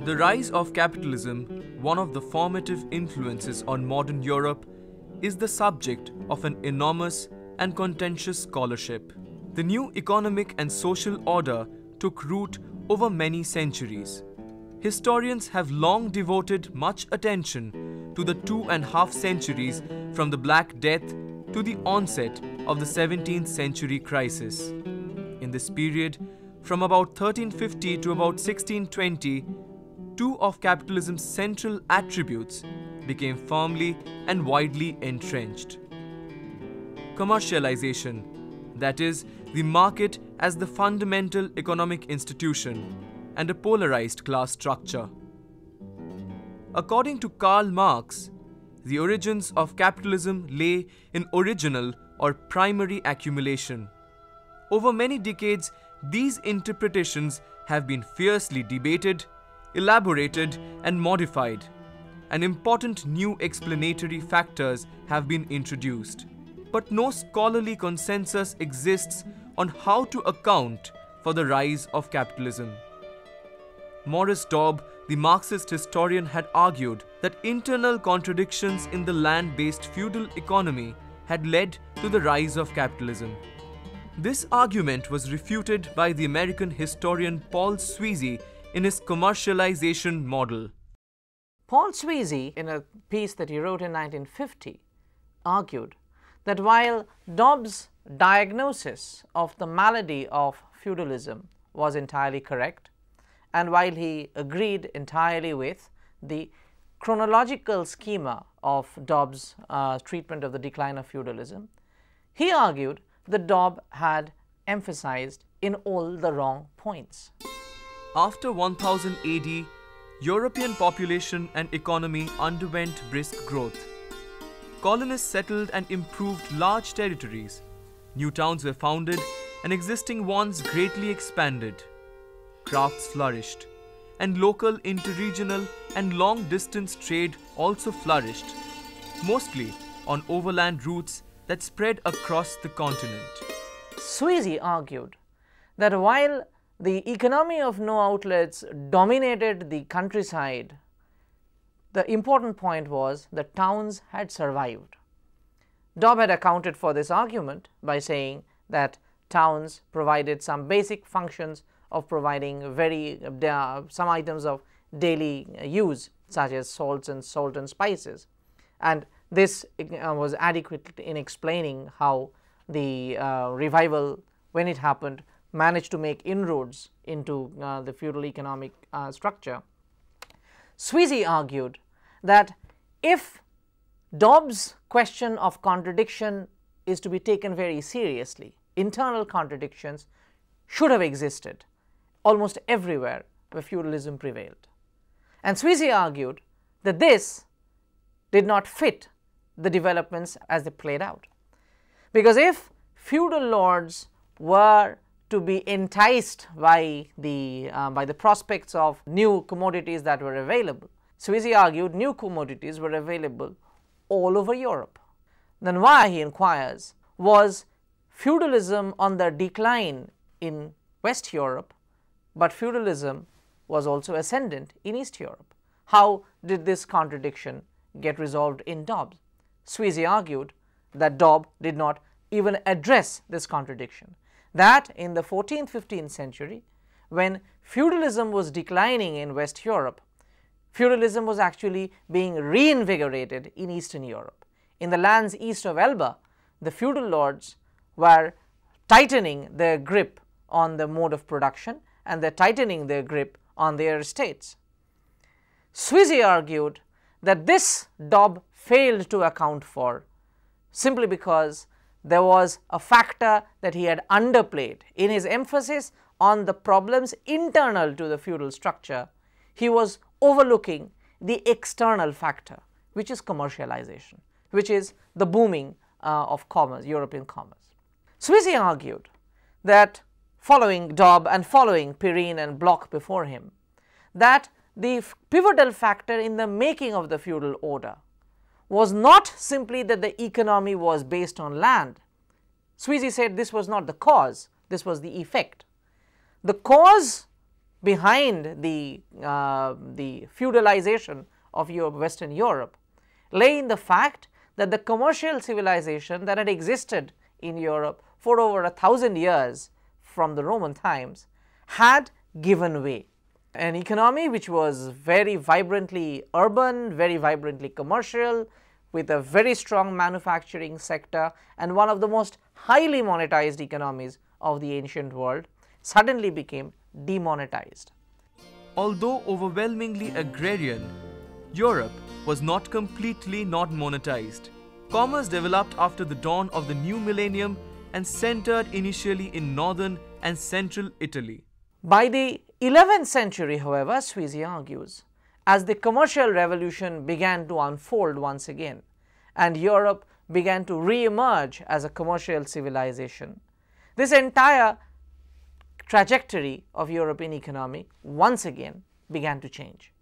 The rise of capitalism, one of the formative influences on modern Europe, is the subject of an enormous and contentious scholarship. The new economic and social order took root over many centuries. Historians have long devoted much attention to the 2.5 centuries from the Black Death to the onset of the 17th century crisis. In this period, from about 1350 to about 1620, two of capitalism's central attributes became firmly and widely entrenched. Commercialization, that is, the market as the fundamental economic institution, and a polarized class structure. According to Karl Marx, the origins of capitalism lay in original or primary accumulation. Over many decades, these interpretations have been fiercely debated, elaborated, and modified, and important new explanatory factors have been introduced. But no scholarly consensus exists on how to account for the rise of capitalism. Maurice Dobb, the Marxist historian, had argued that internal contradictions in the land-based feudal economy had led to the rise of capitalism. This argument was refuted by the American historian Paul Sweezy in his commercialization model. Paul Sweezy, in a piece that he wrote in 1950, argued that while Dobbs' diagnosis of the malady of feudalism was entirely correct, and while he agreed entirely with the chronological schema of Dobbs' treatment of the decline of feudalism, he argued that Dobbs had emphasized in all the wrong points. After 1000 AD, European population and economy underwent brisk growth. Colonists settled and improved large territories. New towns were founded and existing ones greatly expanded. Crafts flourished, and local, interregional, and long-distance trade also flourished, mostly on overland routes that spread across the continent. Sweezy argued that while the economy of no outlets dominated the countryside, the important point was that towns had survived. Dobbs had accounted for this argument by saying that towns provided some basic functions of providing some items of daily use, such as salt and spices, and this was adequate in explaining how the revival, when it happened, managed to make inroads into the feudal economic structure. Sweezy argued that if Dobbs' question of contradiction is to be taken very seriously, internal contradictions should have existed almost everywhere where feudalism prevailed. And Sweezy argued that this did not fit the developments as they played out. Because if feudal lords were to be enticed by the prospects of new commodities that were available, Sweezy argued new commodities were available all over Europe. Then why, he inquires, was feudalism on the decline in West Europe, but feudalism was also ascendant in East Europe? How did this contradiction get resolved in Dobbs? Sweezy argued that Dobbs did not even address this contradiction, that in the 14th-15th century, when feudalism was declining in West Europe, feudalism was actually being reinvigorated in Eastern Europe. In the lands east of Elba, the feudal lords were tightening their grip on the mode of production, and they're tightening their grip on their estates. Sweezy argued that this Dobbs failed to account for simply because there was a factor that he had underplayed. In his emphasis on the problems internal to the feudal structure, he was overlooking the external factor, which is commercialization, which is the booming of commerce, European commerce. Sweezy argued that, following Dobbs and following Perrine and Bloch before him, that the pivotal factor in the making of the feudal order was not simply that the economy was based on land. Sweezy said this was not the cause, this was the effect. The cause behind the feudalization of Western Europe lay in the fact that the commercial civilization that had existed in Europe for over 1,000 years from the Roman times had given way. An economy which was very vibrantly urban, very vibrantly commercial, with a very strong manufacturing sector and one of the most highly monetized economies of the ancient world, suddenly became demonetized. Although overwhelmingly agrarian, Europe was not completely not monetized. Commerce developed after the dawn of the new millennium and centered initially in northern and central Italy. By the 11th century, however, CEC argues, as the commercial revolution began to unfold once again and Europe began to re-emerge as a commercial civilization, this entire trajectory of European economy once again began to change.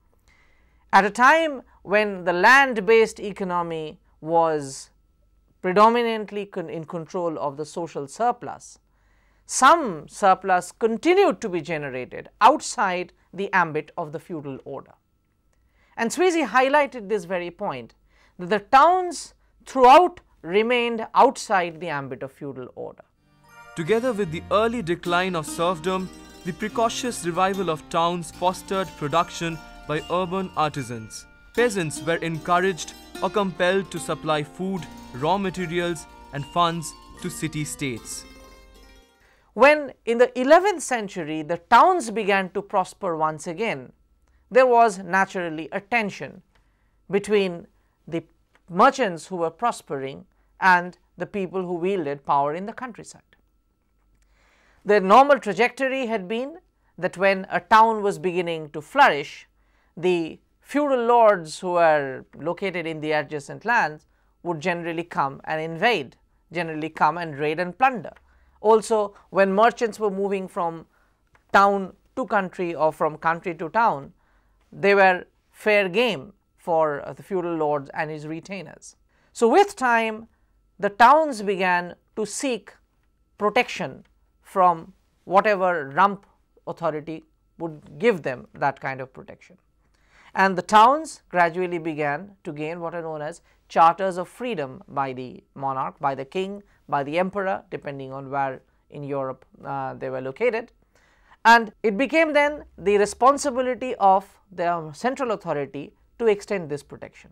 At a time when the land-based economy was predominantly in control of the social surplus, some surplus continued to be generated outside the ambit of the feudal order. And CEC highlighted this very point, that the towns throughout remained outside the ambit of feudal order. Together with the early decline of serfdom, the precocious revival of towns fostered production by urban artisans. Peasants were encouraged or compelled to supply food, raw materials and funds to city-states. When in the 11th century the towns began to prosper once again, there was naturally a tension between the merchants who were prospering and the people who wielded power in the countryside. The normal trajectory had been that when a town was beginning to flourish, the feudal lords who were located in the adjacent lands would generally come and invade, generally come and raid and plunder. Also, when merchants were moving from town to country or from country to town, they were fair game for the feudal lords and his retainers. So, with time, the towns began to seek protection from whatever rump authority would give them that kind of protection. And the towns gradually began to gain what are known as charters of freedom by the monarch, by the king, by the emperor, depending on where in Europe they were located. And it became then the responsibility of the central authority to extend this protection.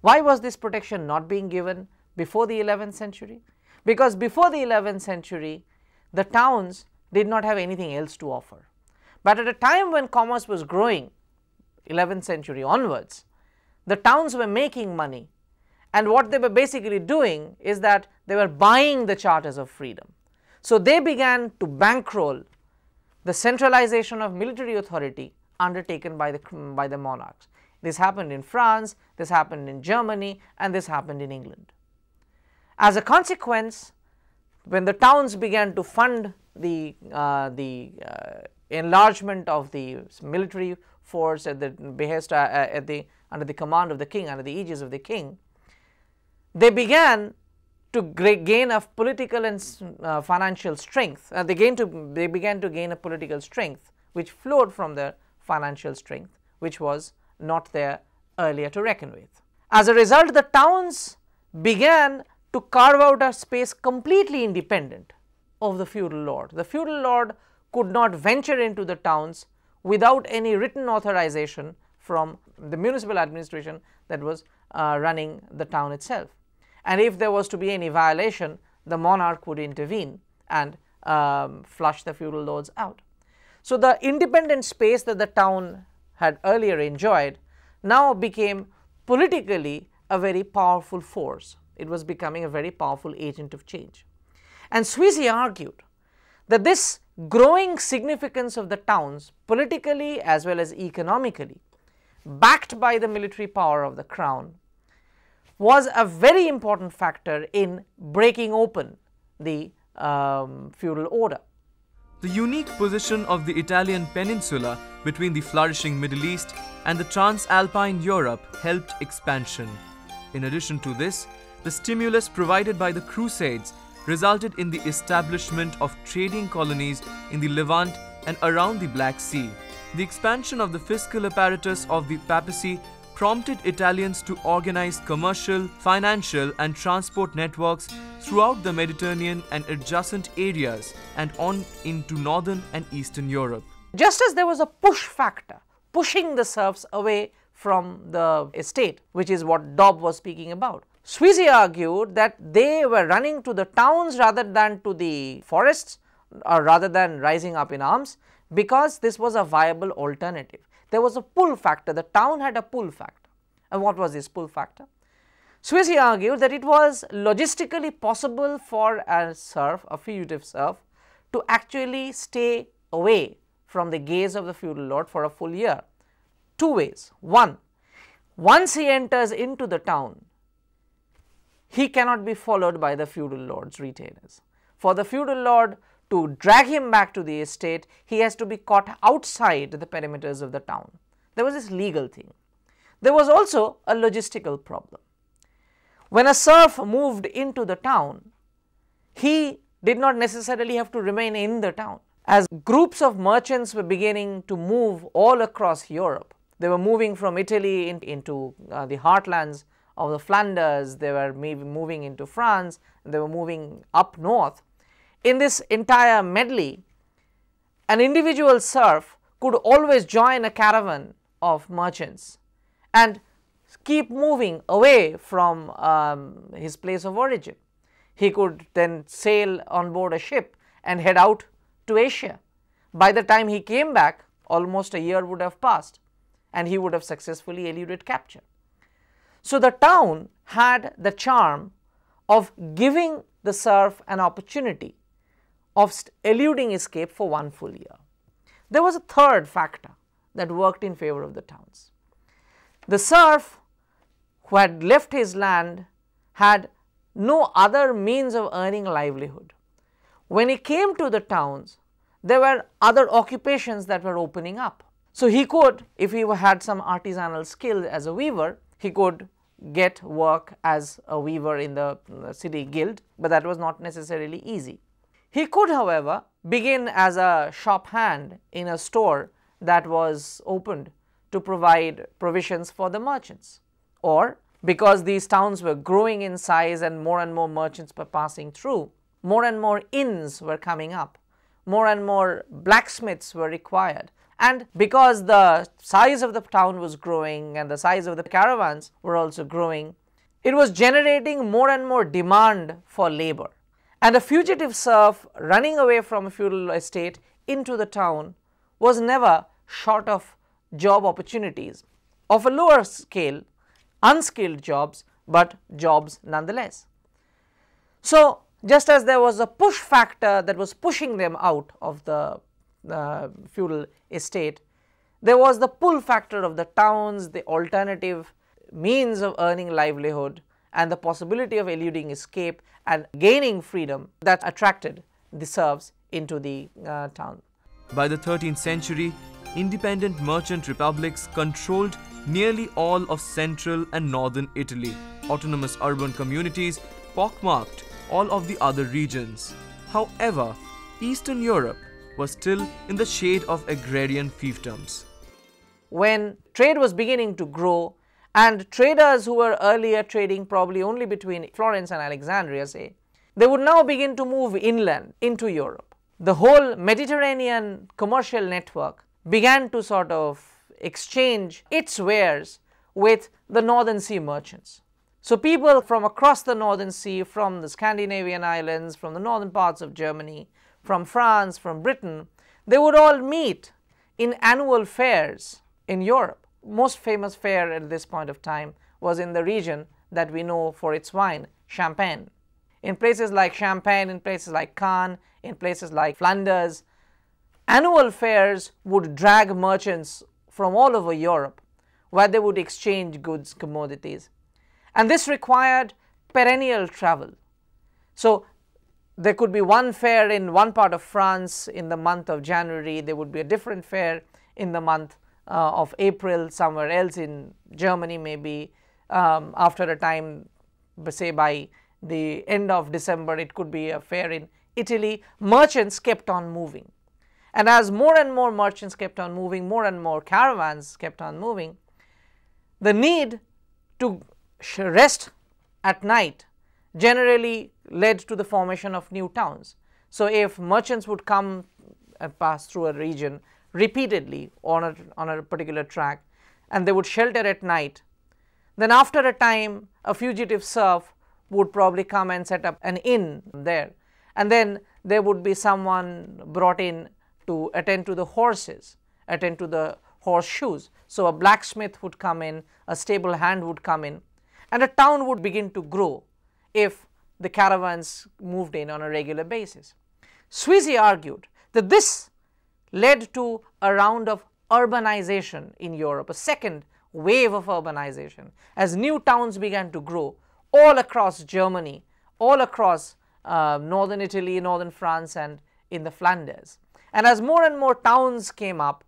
Why was this protection not being given before the 11th century? Because before the 11th century, the towns did not have anything else to offer. But at a time when commerce was growing, 11th century onwards, the towns were making money, and what they were basically doing is that they were buying the charters of freedom. So, they began to bankroll the centralization of military authority undertaken by the monarchs. This happened in France, this happened in Germany, and this happened in England. As a consequence, when the towns began to fund the enlargement of the military force at the behest under the command of the king, under the aegis of the king, they began to gain a political and financial strength. They began to gain a political strength which flowed from their financial strength, which was not there earlier to reckon with. As a result, the towns began to carve out a space completely independent of the feudal lord. The feudal lord could not venture into the towns without any written authorization from the municipal administration that was running the town itself. And if there was to be any violation, the monarch would intervene and flush the feudal lords out. So, the independent space that the town had earlier enjoyed now became politically a very powerful force. It was becoming a very powerful agent of change. And CEC argued that this growing significance of the towns, politically as well as economically, backed by the military power of the crown, was a very important factor in breaking open the feudal order. The unique position of the Italian peninsula between the flourishing Middle East and the Transalpine Europe helped expansion. In addition to this, the stimulus provided by the Crusades resulted in the establishment of trading colonies in the Levant and around the Black Sea. The expansion of the fiscal apparatus of the papacy prompted Italians to organize commercial, financial, and transport networks throughout the Mediterranean and adjacent areas and on into northern and eastern Europe. Just as there was a push factor, pushing the serfs away from the estate, which is what Dobb was speaking about, CEC argued that they were running to the towns rather than to the forests, or rather than rising up in arms, because this was a viable alternative. There was a pull factor. The town had a pull factor. And what was this pull factor? CEC argued that it was logistically possible for a serf, a fugitive serf, to actually stay away from the gaze of the feudal lord for a full year. Two ways. One, once he enters into the town, he cannot be followed by the feudal lord's retainers. For the feudal lord to drag him back to the estate, he has to be caught outside the perimeters of the town. There was this legal thing. There was also a logistical problem. When a serf moved into the town, he did not necessarily have to remain in the town. As groups of merchants were beginning to move all across Europe, they were moving from Italy into the heartlands of the Flanders, they were moving into France, they were moving up north. In this entire medley, an individual serf could always join a caravan of merchants and keep moving away from his place of origin. He could then sail on board a ship and head out to Asia. By the time he came back, almost a year would have passed and he would have successfully eluded capture. So the town had the charm of giving the serf an opportunity of eluding escape for one full year. There was a third factor that worked in favor of the towns. The serf who had left his land had no other means of earning livelihood. When he came to the towns, there were other occupations that were opening up. So he could, if he had some artisanal skill as a weaver, he could get work as a weaver in the city guild, but that was not necessarily easy. He could, however, begin as a shop hand in a store that was opened to provide provisions for the merchants. Or, because these towns were growing in size and more merchants were passing through, more and more inns were coming up, more and more blacksmiths were required. And because the size of the town was growing and the size of the caravans were also growing, it was generating more and more demand for labor. And a fugitive serf running away from a feudal estate into the town was never short of job opportunities of a lower scale, unskilled jobs, but jobs nonetheless. So, just as there was a push factor that was pushing them out of the feudal estate, there was the pull factor of the towns, the alternative means of earning livelihood, and the possibility of eluding escape and gaining freedom that attracted the serfs into the town. By the 13th century, independent merchant republics controlled nearly all of central and northern Italy. Autonomous urban communities pockmarked all of the other regions. However, Eastern Europe was still in the shade of agrarian fiefdoms. When trade was beginning to grow, and traders who were earlier trading probably only between Florence and Alexandria, say, they would now begin to move inland into Europe. The whole Mediterranean commercial network began to sort of exchange its wares with the Northern Sea merchants. So people from across the Northern Sea, from the Scandinavian islands, from the northern parts of Germany, from France, from Britain, they would all meet in annual fairs in Europe. Most famous fair at this point of time was in the region that we know for its wine, Champagne. In places like Champagne, in places like Cannes, in places like Flanders, annual fairs would drag merchants from all over Europe where they would exchange goods, commodities. And this required perennial travel. So there could be one fair in one part of France in the month of January, there would be a different fair in the month of April somewhere else in Germany, maybe after a time, say by the end of December, it could be a fair in Italy. Merchants kept on moving, And as more and more merchants kept on moving, more and more caravans kept on moving, the need to rest at night generally led to the formation of new towns. So if merchants would come and pass through a region repeatedly on a particular track, and they would shelter at night, then after a time a fugitive serf would probably come and set up an inn there, and then there would be someone brought in to attend to the horses, attend to the horseshoes. So a blacksmith would come in, a stable hand would come in, and a town would begin to grow if the caravans moved in on a regular basis. CEC argued that this led to a round of urbanization in Europe, a second wave of urbanization, as new towns began to grow all across Germany, all across northern Italy, northern France, and in the Flanders. And as more and more towns came up,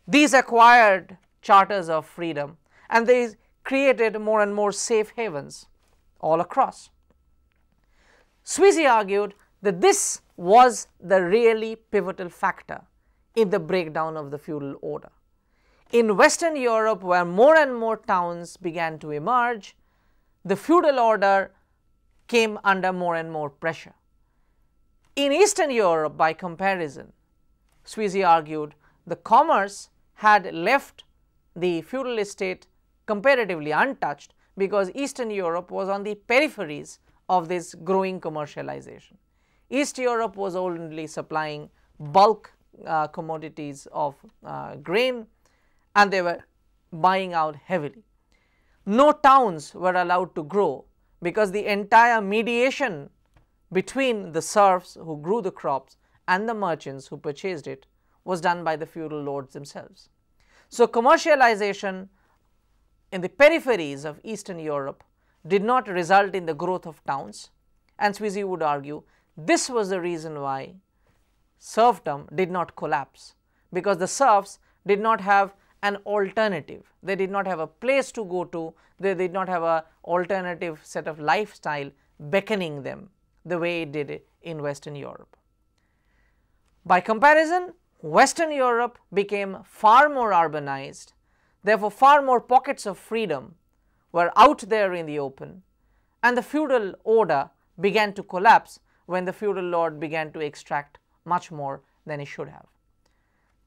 these acquired charters of freedom, and they created more and more safe havens all across. CEC argued that this was the really pivotal factor in the breakdown of the feudal order. In Western Europe, where more and more towns began to emerge, the feudal order came under more and more pressure. In Eastern Europe, by comparison, CEC argued the commerce had left the feudal estate comparatively untouched, because Eastern Europe was on the peripheries of this growing commercialization. East Europe was only supplying bulk commodities of grain, and they were buying out heavily. No towns were allowed to grow, because the entire mediation between the serfs who grew the crops and the merchants who purchased it was done by the feudal lords themselves. So commercialization in the peripheries of Eastern Europe did not result in the growth of towns, and CEC would argue this was the reason why serfdom did not collapse, because the serfs did not have an alternative. They did not have a place to go to, they did not have an alternative set of lifestyle beckoning them the way it did in Western Europe. By comparison, Western Europe became far more urbanized, therefore far more pockets of freedom were out there in the open, and the feudal order began to collapse when the feudal lord began to extract much more than he should have.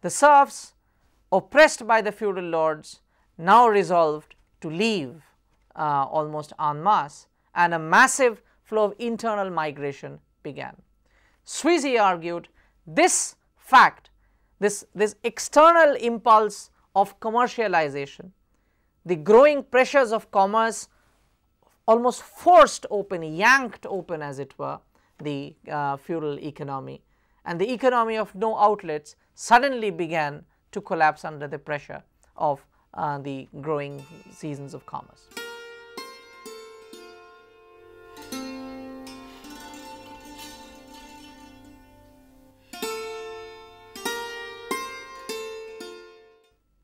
The serfs, oppressed by the feudal lords, now resolved to leave almost en masse, and a massive flow of internal migration began. CEC argued this fact, this external impulse of commercialization, the growing pressures of commerce almost forced open, yanked open as it were, the feudal economy, and the economy of no outlets suddenly began to collapse under the pressure of the growing seasons of commerce.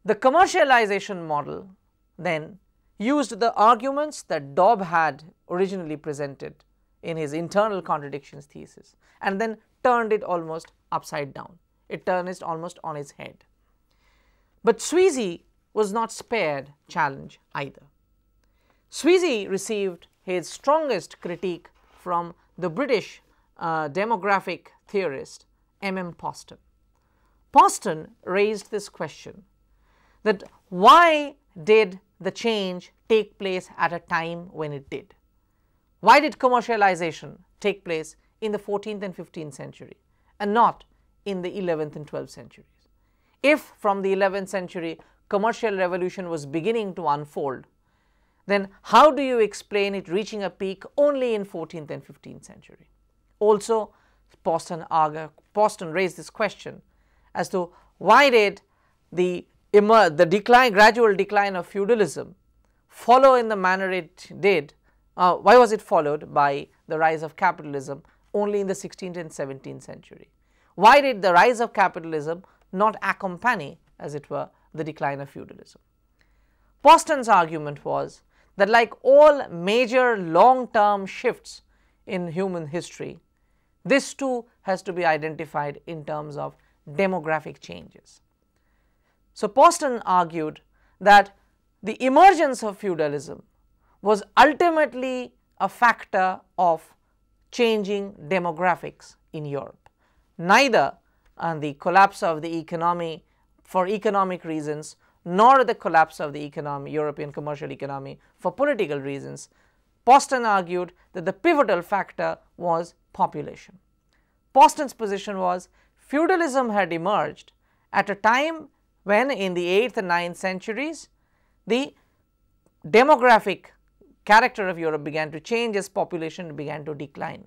The commercialization model then used the arguments that Dobb had originally presented in his internal contradictions thesis, and then turned it almost upside down. It turned it almost on its head. But CEC was not spared challenge either. CEC received his strongest critique from the British demographic theorist M.M. Poston. Poston raised this question, that why did the change take place at a time when it did? Why did commercialization take place in the 14th and 15th century and not in the 11th and 12th centuries? If from the 11th century commercial revolution was beginning to unfold, then how do you explain it reaching a peak only in 14th and 15th century? Also, Poston raised this question as to why did the gradual decline of feudalism follow in the manner it did? Why was it followed by the rise of capitalism only in the 16th and 17th century? Why did the rise of capitalism not accompany, as it were, the decline of feudalism? Poston's argument was that, like all major long-term shifts in human history, this too has to be identified in terms of demographic changes. So Poston argued that the emergence of feudalism was ultimately a factor of changing demographics in Europe. Neither the collapse of the economy for economic reasons nor the collapse of the European commercial economy for political reasons. Poston argued that the pivotal factor was population. Poston's position was feudalism had emerged at a time when in the 8th and 9th centuries the demographic character of Europe began to change as population began to decline.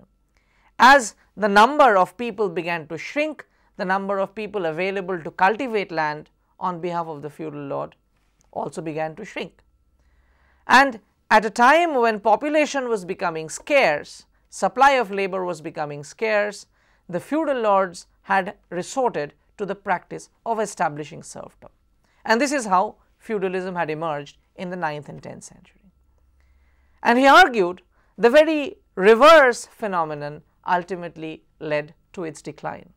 As the number of people began to shrink, the number of people available to cultivate land on behalf of the feudal lord also began to shrink. And at a time when population was becoming scarce, supply of labor was becoming scarce, the feudal lords had resorted to the practice of establishing serfdom. And this is how feudalism had emerged in the 9th and 10th century. And he argued the very reverse phenomenon ultimately led to its decline.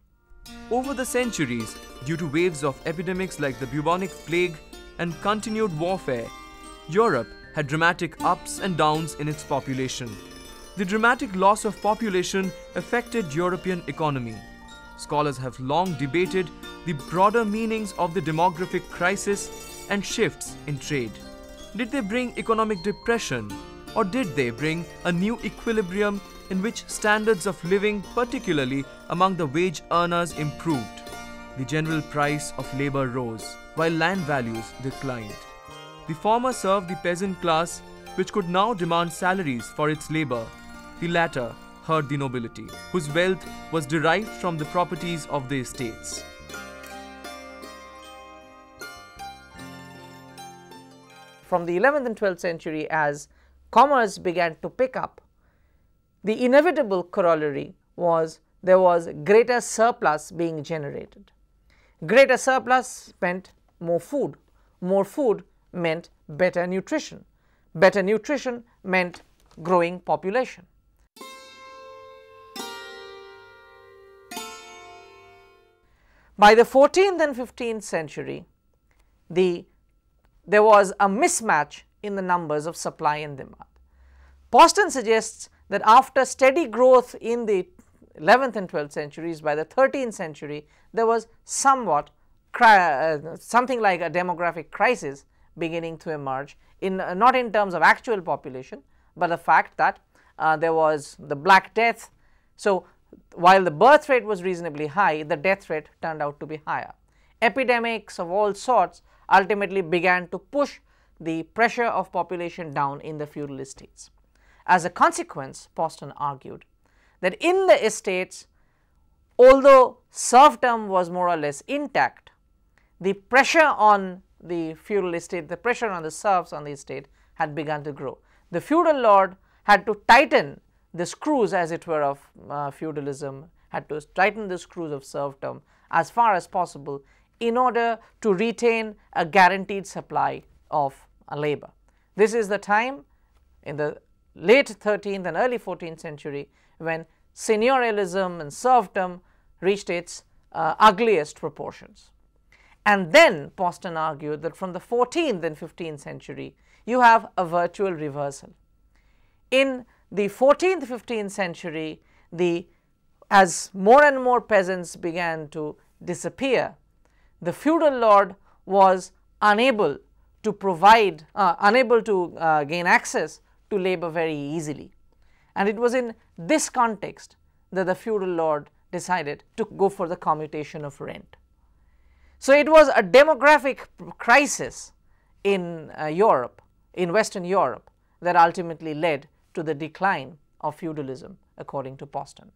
Over the centuries, due to waves of epidemics like the bubonic plague and continued warfare, Europe had dramatic ups and downs in its population. The dramatic loss of population affected European economy. Scholars have long debated the broader meanings of the demographic crisis and shifts in trade. Did they bring economic depression, or did they bring a new equilibrium in which standards of living, particularly among the wage earners, improved? The general price of labor rose, while land values declined. The former served the peasant class, which could now demand salaries for its labor. The latter hurt the nobility, whose wealth was derived from the properties of the estates. From the 11th and 12th century, as commerce began to pick up, the inevitable corollary was there was greater surplus being generated. Greater surplus meant more food. More food meant better nutrition. Better nutrition meant growing population. By the 14th and 15th century, there was a mismatch in the numbers of supply and demand. Poston suggests that after steady growth in the 11th and 12th centuries, by the 13th century, there was something like a demographic crisis beginning to emerge, not in terms of actual population, but the fact that there was the Black Death. So while the birth rate was reasonably high, the death rate turned out to be higher. Epidemics of all sorts ultimately began to push the pressure of population down in the feudal estates. As a consequence, Poston argued that in the estates, although serfdom was more or less intact, the pressure on the feudal estate, the pressure on the serfs on the estate had begun to grow. The feudal lord had to tighten the screws, as it were, of feudalism, had to tighten the screws of serfdom as far as possible in order to retain a guaranteed supply of labor. This is the time in the late 13th and early 14th century when seigneurialism and serfdom reached its ugliest proportions. And then Poston argued that from the 14th and 15th century, you have a virtual reversal. In the 14th, 15th century, as more and more peasants began to disappear, the feudal lord was unable to provide, gain access to labor very easily. And it was in this context that the feudal lord decided to go for the commutation of rent. So it was a demographic crisis in Europe, in Western Europe, that ultimately led to the decline of feudalism, according to Poston.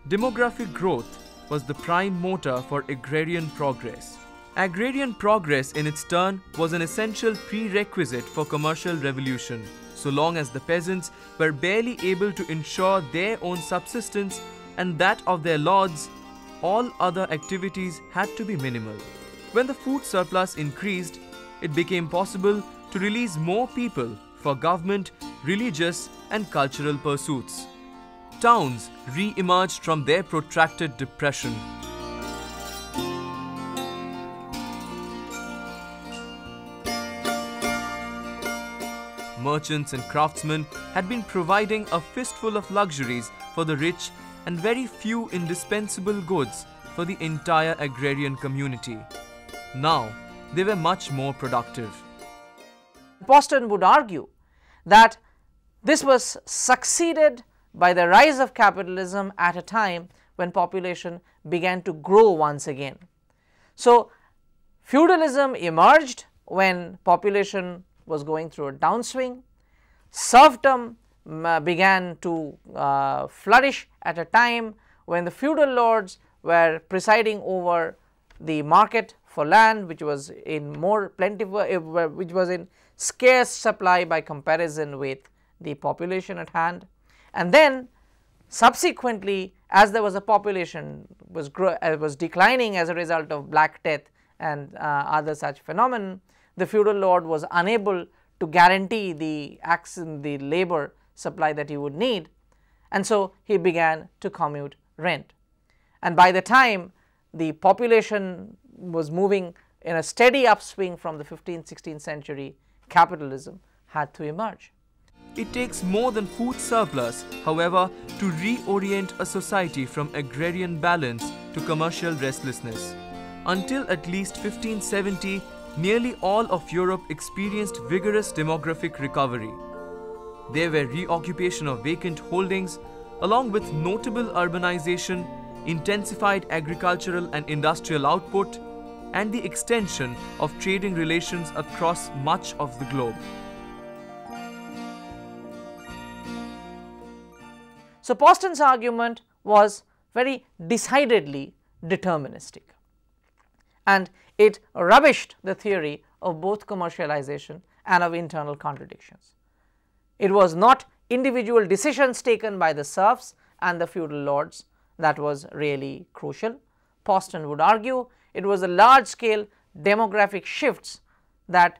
Demographic growth was the prime motor for agrarian progress. Agrarian progress, in its turn, was an essential prerequisite for commercial revolution. So long as the peasants were barely able to ensure their own subsistence and that of their lords, all other activities had to be minimal. When the food surplus increased, it became possible to release more people for government, religious and cultural pursuits. Towns re-emerged from their protracted depression. merchants and craftsmen had been providing a fistful of luxuries for the rich and very few indispensable goods for the entire agrarian community. Now, they were much more productive. Poston would argue that this was succeeded by the rise of capitalism at a time when population began to grow once again. So, feudalism emerged when population was going through a downswing. Serfdom began to flourish at a time when the feudal lords were presiding over the market for land, which was in more plentiful, which was in scarce supply by comparison with the population at hand. And then subsequently, as there was a population was declining as a result of Black Death and other such phenomenon, the feudal lord was unable to guarantee the labor supply that he would need, and so he began to commute rent. And by the time the population was moving in a steady upswing from the 15th, 16th century, capitalism had to emerge. It takes more than food surplus, however, to reorient a society from agrarian balance to commercial restlessness. Until at least 1570, nearly all of Europe experienced vigorous demographic recovery. There were reoccupation of vacant holdings, along with notable urbanization, intensified agricultural and industrial output, and the extension of trading relations across much of the globe. So, Poston's argument was very decidedly deterministic, and it rubbished the theory of both commercialization and of internal contradictions. It was not individual decisions taken by the serfs and the feudal lords that was really crucial. Poston would argue it was the large scale demographic shifts that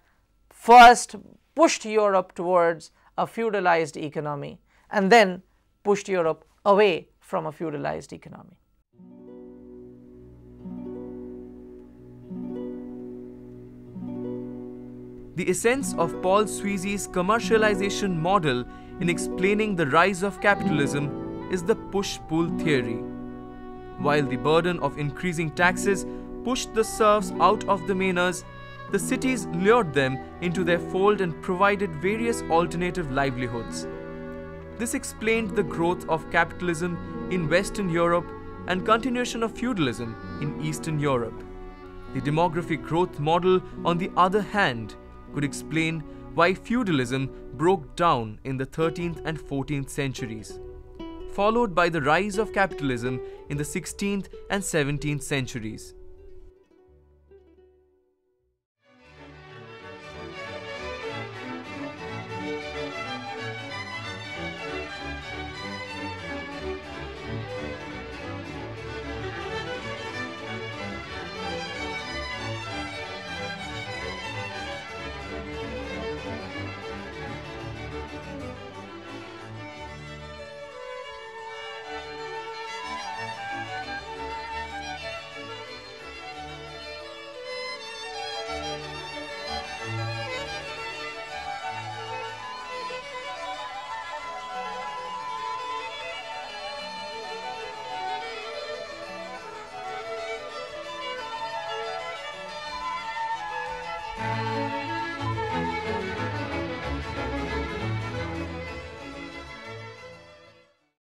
first pushed Europe towards a feudalized economy and then pushed Europe away from a feudalized economy. The essence of Paul Sweezy's commercialization model in explaining the rise of capitalism is the push-pull theory. While the burden of increasing taxes pushed the serfs out of the manors, the cities lured them into their fold and provided various alternative livelihoods. This explained the growth of capitalism in Western Europe and continuation of feudalism in Eastern Europe. The demographic growth model, on the other hand, could explain why feudalism broke down in the 13th and 14th centuries, followed by the rise of capitalism in the 16th and 17th centuries.